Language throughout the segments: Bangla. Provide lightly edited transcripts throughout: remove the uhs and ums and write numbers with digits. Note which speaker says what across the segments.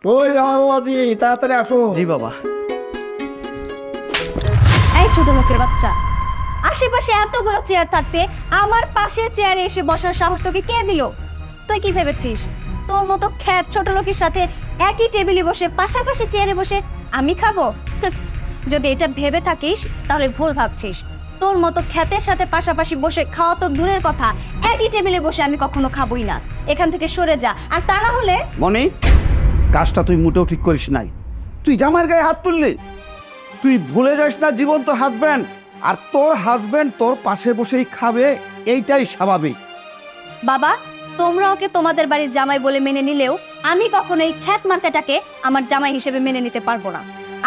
Speaker 1: ওই আমার বাবাজি, তাড়াতাড়ি আসো।
Speaker 2: জি বাবা।
Speaker 3: এই ছোট লোকের বাচ্চা, আশেপাশে এতগুলো চেয়ার থাকতে আমার পাশের চেয়ারে এসে বসার সাহস তোকে কে দিল? তুই কি ভেবেছিস তোর মতো খ্যাত ছোট লোকের সাথে একই টেবিলে বসে পাশাপাশি চেয়ারে বসে আমি খাবো? যদি এটা ভেবে থাকিস তাহলে ভুল ভাবছিস। তোর মতো খ্যাতের সাথে পাশাপাশি বসে খাওয়া তো দূরের কথা, একই টেবিলে বসে আমি কখনো খাবোই না। এখান থেকে সরে যা, আর তা না হলে।
Speaker 1: মনি, কাজটা তুই মোটেও ঠিক করিস নাই। তুই জামাইয়ের গায়ে হাত তুললি। তুই ভুলে যাস না জীবন তোর হাজব্যান্ড, আর তোর হাজব্যান্ড তোর পাশে বসেই খাবে, এইটাই স্বাভাবিক।
Speaker 3: বাবা, তোমরা ওকে তোমাদের বাড়ির জামাই বলে মেনে নিলেও আমি কখনো এই খ্যাত মার্কাটাকে আমার জামাই হিসেবে মেনে নিতে পারবো না।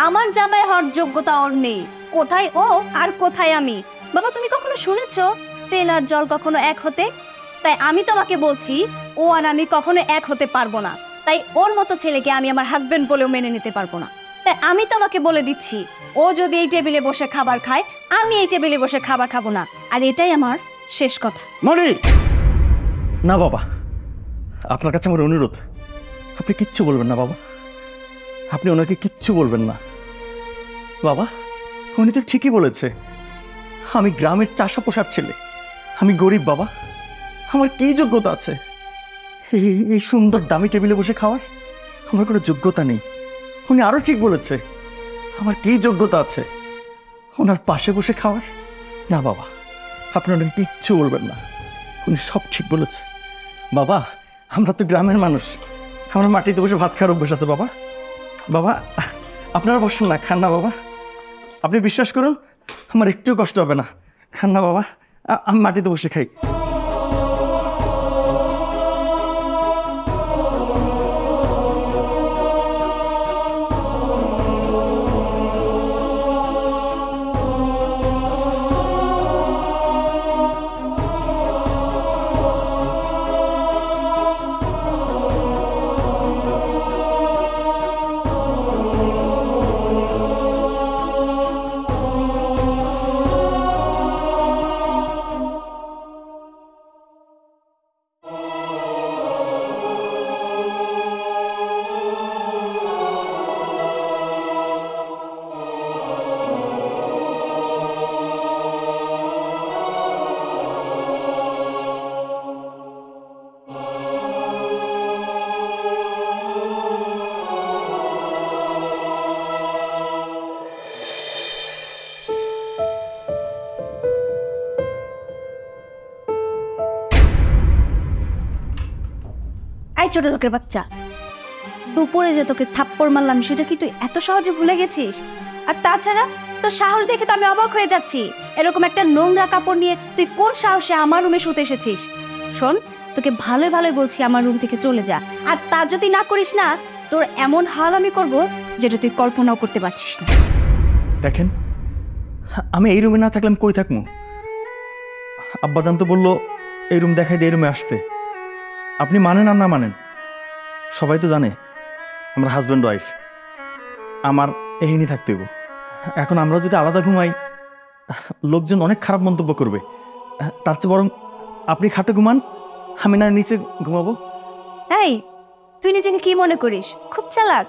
Speaker 3: আমার জামাই হওয়ার যোগ্যতা ওর নেই। কোথায় ও আর কোথায় আমি? বাবা, তুমি কখনো শুনেছো তেল আর জল কখনো এক হতে? তাই আমি তোমাকে বলছি, ও আর আমি কখনো এক হতে পারবো না। তাই ওর মতো ছেলেকে আমি আমার হাজবেন্ড বলেও মেনে নিতে পারবো না। তাই আমি তোমাকে বলে দিচ্ছি, ও যদি এই টেবিলে বসে খাবার খায়, আমি এই টেবিলে বসে খাবার খাবো না। আর এটাই আমার শেষ কথা।
Speaker 1: মনি,
Speaker 2: না বাবা, আপনার কাছে আমার অনুরোধ, আপনি কিচ্ছু বলবেন না বাবা। আপনি ওনাকে কিচ্ছু বলবেন না বাবা। উনি তো ঠিকই বলেছে, আমি গ্রামের চাষা পোষার ছেলে, আমি গরিব বাবা। আমার কী যোগ্যতা আছে এই সুন্দর দামি টেবিলে বসে খাওয়ার? আমার কোনো যোগ্যতা নেই। উনি আরও ঠিক বলেছে, আমার কী যোগ্যতা আছে ওনার পাশে বসে খাওয়ার? না বাবা, আপনি ওনাকে কিচ্ছু বলবেন না, উনি সব ঠিক বলেছে বাবা। আমরা তো গ্রামের মানুষ, আমরা মাটিতে বসে ভাত খাওয়ার অভ্যাস আছে বাবা। বাবা আপনারা বসুন না, খান না বাবা। আপনি বিশ্বাস করুন, আমার একটু কষ্ট হবে না। খান না বাবা, আমি মাটিতে বসে খাই।
Speaker 3: এই ছোট লোকের বাচ্চা, দুপুরে যে তোকে থাপ্পড় মারলাম সেটা কি তুই এত সহজে ভুলে গেছিস? আর তাছাড়া তোর সাহস দেখে তো আমি অবাক হয়ে যাচ্ছি। এরকম একটা নোংরা কাপড় নিয়ে তুই কোন সাহসে আমার রুমে শুতে এসেছিস? শোন, তোকে ভালোই ভালোই বলছি আমার রুম থেকে চলে যা। আর তা যদি না করিস না, তোর এমন হাল আমি করব যেটা তুই কল্পনাও করতে পারছিস না।
Speaker 2: দেখেন, আমি এই রুমে না থাকলে আমি কই থাকবো? আব্বাজান তো বললো এই রুম দেখাই দিয়ে এই রুমে আসতে। আপনি মানেন আর না মানেন, সবাই তো জানে আমরা হাজব্যান্ড ওয়াইফ, আমার এহিনি থাকতে হইব। এখন আমরা যদি আলাদা ঘুমাই, লোকজন অনেক খারাপ মন্তব্য করবে। তার চেয়ে বরং আপনি খাটে ঘুমান, আমি না নিচে ঘুমাবো।
Speaker 3: এই, তুই নিজেকে কি মনে করিস? খুব চালাক।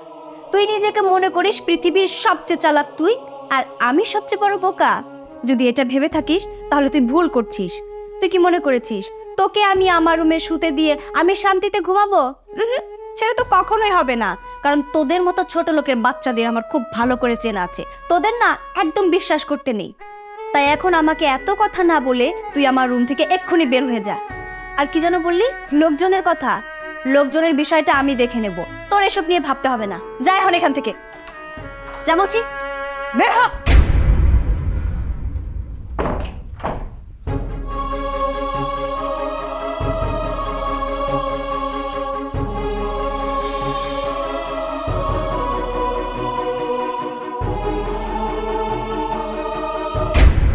Speaker 3: তুই নিজেকে মনে করিস পৃথিবীর সবচেয়ে চালাক তুই, আর আমি সবচেয়ে বড় বোকা। যদি এটা ভেবে থাকিস তাহলে তুই ভুল করছিস। তুই কি মনে করেছিস তোকে আমি আমার রুমে শুতে দিয়ে আমি শান্তিতে ঘুমাবো? সেটা তো কখনোই হবে না, কারণ তোদের মতো ছোট লোকের বাচ্চাদের আমার খুব ভালো করে চেনা আছে। তোদের না একদম বিশ্বাস করতে নেই। তাই এখন আমাকে এত কথা না বলে তুই আমার রুম থেকে এক্ষুনি বের হয়ে যা। আর কি যেন বললি? লোকজনের কথা? লোকজনের বিষয়টা আমি দেখে নেব, তোর এসব নিয়ে ভাবতে হবে না। যা এখন এখান থেকে, যা বলছি, বের হ।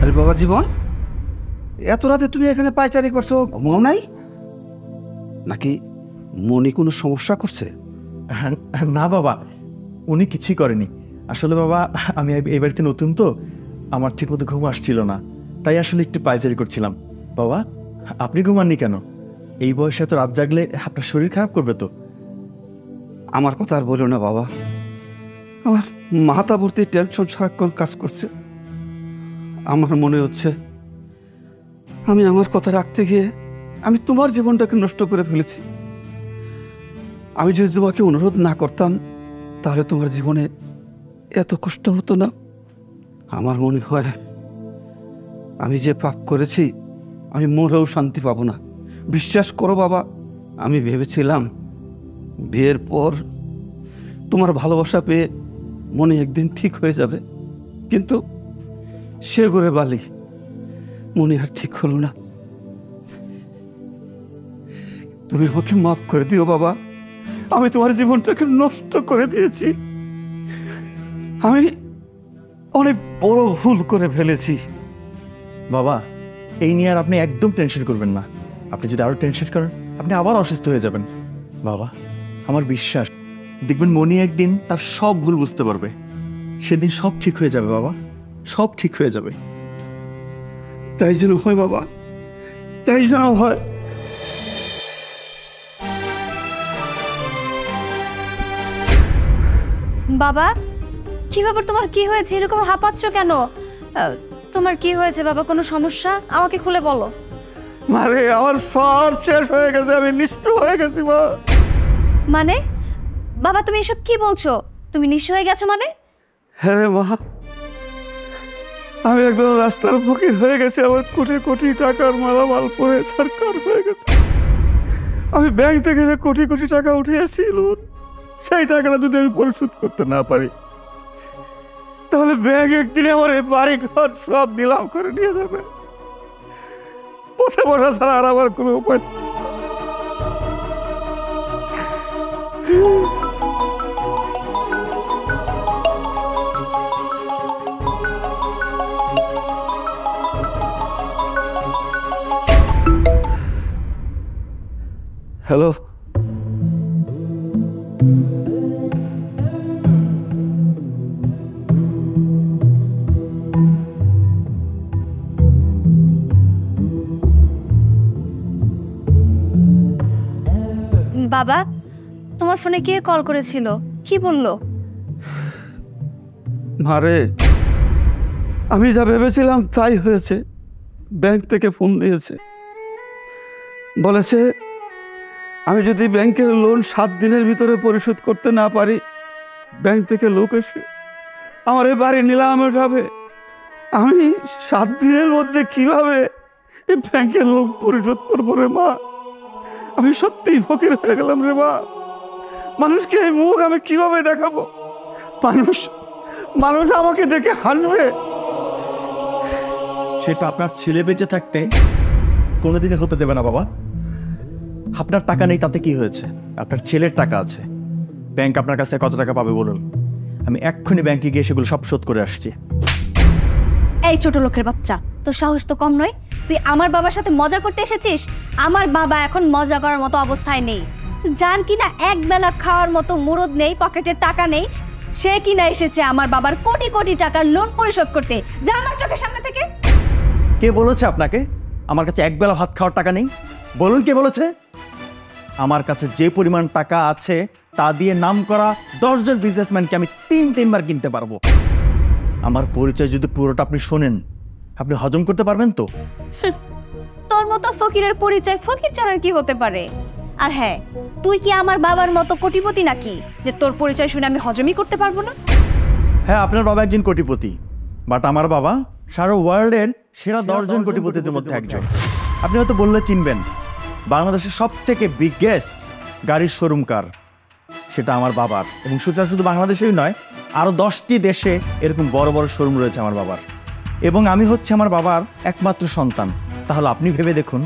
Speaker 1: আরে বাবা জীবন, এত রাতে তুমি এখানে পায়চারি করছো, ঘুমাও নাই নাকি? মনে কোনো সমস্যা করছে?
Speaker 2: না বাবা, উনি কিছুই করেনি। আসলে বাবা, আমি এই বাড়িতে নতুন তো, আমার ঠিকমতো ঘুম আসছিল না, তাই আসলে একটু পায়চারি করছিলাম। বাবা, আপনি ঘুমাননি কেন? এই বয়সে এত রাত জাগলে আপনার শরীর খারাপ করবে তো।
Speaker 1: আমার কথা আর বলো না বাবা, আমার মাথা ভর্তি টেনশন সারাক্ষণ কাজ করছে। আমার মনে হচ্ছে আমি আমার কথা রাখতে গিয়ে আমি তোমার জীবনটাকে নষ্ট করে ফেলেছি। আমি যদি তোমাকে অনুরোধ না করতাম তাহলে তোমার জীবনে এত কষ্ট হতো না। আমার মনে হয় আমি যে পাপ করেছি আমি মরেও শান্তি পাবো না। বিশ্বাস করো বাবা, আমি ভেবেছিলাম বিয়ের পর তোমার ভালোবাসা পেয়ে মনে একদিন ঠিক হয়ে যাবে, কিন্তু সে ঘুরে বালি, মনে আর ঠিক হলো না। তুমি আমাকে মাফ করে দিও বাবা, আমি তোমার জীবনটাকে নষ্ট করে দিয়েছি। আমি অনেক বড় ভুল করে ফেলেছি।
Speaker 2: বাবা, এই নিয়ে আর আপনি একদম টেনশন করবেন না। আপনি যদি আরো টেনশন করেন আপনি আবার অসুস্থ হয়ে যাবেন। বাবা, আমার বিশ্বাস দেখবেন মনি একদিন তার সব ভুল বুঝতে পারবে, সেদিন সব ঠিক হয়ে যাবে বাবা, সব ঠিক হয়ে যাবে।
Speaker 1: তাই যেন হয় বাবা, তাই যেন হয়।
Speaker 3: বাবা, কি ব্যাপার, তোমার কি হয়েছে? এরকম হাঁপাচ্ছ কেন? তোমার কি হয়েছে বাবা? কোনো সমস্যা? আমাকে খুলে বলো।
Speaker 1: মারে, আমার সব শেষ হয়ে গেছে, আমি নিষ্ঠুর হয়ে গেছি মা।
Speaker 3: মানে বাবা, তুমি এসব কি বলছো? তুমি নিঃস্ব হয়ে গেছো মানে?
Speaker 1: হ্যাঁ রে মা, আমি একদম রাস্তার ফকির হয়ে গেছি। আমার কোটি কোটি টাকার মালামাল পরে সরকার হয়ে গেছে। আমি ব্যাংক থেকে যে কোটি কোটি টাকা উঠিয়েছি লোন, সেই টাকাটা যদি আমি পরিশোধ করতে না পারি তাহলে ব্যাংক একদিনে আমার এই বাড়ি ঘর সব নিলাম করে নিয়ে যাবে। পথে বসা ছাড়া আর আমার কোনো উপায়। হ্যালো,
Speaker 3: বাবা, তোমার ফোনে কে কল করেছিল? কি বললো?
Speaker 1: মারে, আমি যা ভেবেছিলাম তাই হয়েছে। ব্যাংক থেকে ফোন দিয়েছে, বলেছে আমি যদি ব্যাংকের লোন 7 দিনের ভিতরে পরিশোধ করতে না পারি ব্যাংক থেকে লোক এসে আমার এই বাড়ি নিলাম উঠাবে। আমি 7 দিনের মধ্যে কিভাবে এই ব্যাংকের লোন পরিশোধ করবো রে মা? আমি সত্যিই ফকির হয়ে গেলাম রে মা। মানুষকে এই মুখ আমি কিভাবে দেখাবো? মানুষ মানুষ আমাকে দেখে হাসবে।
Speaker 2: সেটা আপনার ছেলে বেঁচে থাকতে কোনোদিনই হতে দেবে না বাবা। আপনার টাকা নেই তাতে কি হয়েছে? আপনার ছেলের টাকা আছে। ব্যাংক আপনার কাছে কত টাকা পাবে বলুন? আমি এক্ষুনি ব্যাংকে গিয়ে সেগুলো সব শোধ করে আসছি।
Speaker 3: এই ছোট লোকের বাচ্চা, তোর সাহস তো কম নয়। তুই আমার বাবার সাথে মজা করতে এসেছিস? আমার বাবা এখন মজা করার মতো অবস্থায় নেই। জান কিনা এক বেলা খাওয়ার মতো মুরদ নেই, পকেটে টাকা নেই, সে কিনা এসেছে আমার বাবার কোটি কোটি টাকার লোন পরিশোধ করতে। যা আমার চোখের সামনে থেকে।
Speaker 2: কে বলেছে আপনাকে আমার কাছে একবেলা ভাত খাওয়ার টাকা নেই? বলুন কে বলেছে? আমার কাছে যে পরিমাণ টাকা আছে তা দিয়ে নাম করা 10 জন বিজনেসম্যানকে আমি 3-3 বার কিনতে পারবো। আমার পরিচয় যদি পুরোটা আপনি শোনেন আপনি হজম করতে পারবেন তো?
Speaker 3: তোর মতো ফকিরের পরিচয় ফকির ছাড়া কি হতে পারে? আর হ্যাঁ, তুই কি আমার বাবার মতো কোটিপতি নাকি যে তোর পরিচয় শুনে আমি হজমই করতে পারবো না?
Speaker 2: হ্যাঁ, আপনার বাবা একজন কোটিপতি, বাট আমার বাবা সারা ওয়ার্ল্ডের সেরা 10 জন কোটিপতিদের মধ্যে একজন। আপনি হয়তো বললে চিনবেন, বাংলাদেশের সব থেকে বিগেস্ট গাড়ির শোরুম কার, সেটা আমার বাবার। এবং শুধু বাংলাদেশেই নয়, আরও 10টি দেশে এরকম বড় বড় শোরুম রয়েছে আমার বাবার। এবং আমি হচ্ছে আমার বাবার একমাত্র সন্তান। তাহলে আপনি ভেবে দেখুন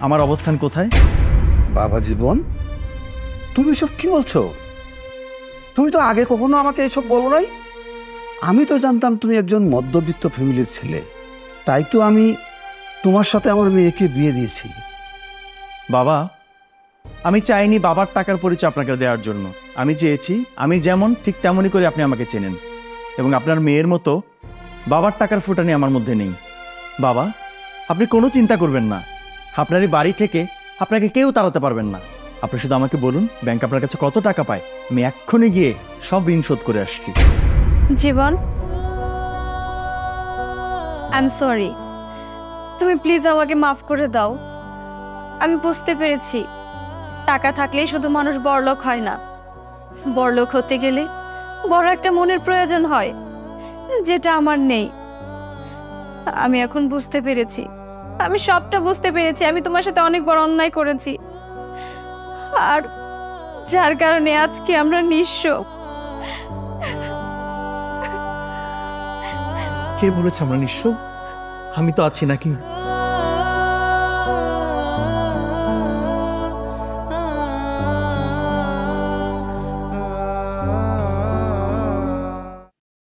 Speaker 2: আমার অবস্থান কোথায়।
Speaker 1: বাবা জীবন, তুমি সব কি বলছো? তুমি তো আগে কখনো আমাকে এসব বলো নাই। আমি তো জানতাম তুমি একজন মধ্যবিত্ত ফ্যামিলির ছেলে, তাই তো আমি তোমার সাথে আমার মেয়েকে বিয়ে দিয়েছি।
Speaker 2: বাবা, আমি চাইনি বাবার টাকার পরিচয় আপনাকে দেওয়ার জন্য। আমি চেয়েছি আমি যেমন ঠিক তেমনই করে আপনি আমাকে চেনেন। এবং আপনার মেয়ের মতো বাবার টাকার ফুটানি আমার মধ্যে নেই। বাবা, আপনি কোনো চিন্তা করবেন না, আপনার এই বাড়ি থেকে আপনাকে কেউ তাড়াতে পারবেন না। আপনি শুধু আমাকে বলুন ব্যাংক আপনার কাছে কত টাকা পায়, আমি এক্ষুনি গিয়ে সব ঋণ শোধ করে আসছি।
Speaker 3: জীবন, আই এম সরি, তুমি প্লিজ আমাকে মাফ করে দাও। আমি বুঝতে পেরেছি টাকা থাকলেই শুধু মানুষ বড়লোক হয় না, বড়লোক হতে গেলে বড় একটা মনের প্রয়োজন হয়, যেটা আমার নেই। আমি এখন বুঝতে পেরেছি, আমি সবটা বুঝতে পেরেছি। আমি তোমার সাথে অনেক বড় অন্যায় করেছি, আর যার কারণে আজকে আমরা নিঃস্ব।
Speaker 2: কে বলেছে আমরা নিঃস্ব? আমি তো আছি নাকি?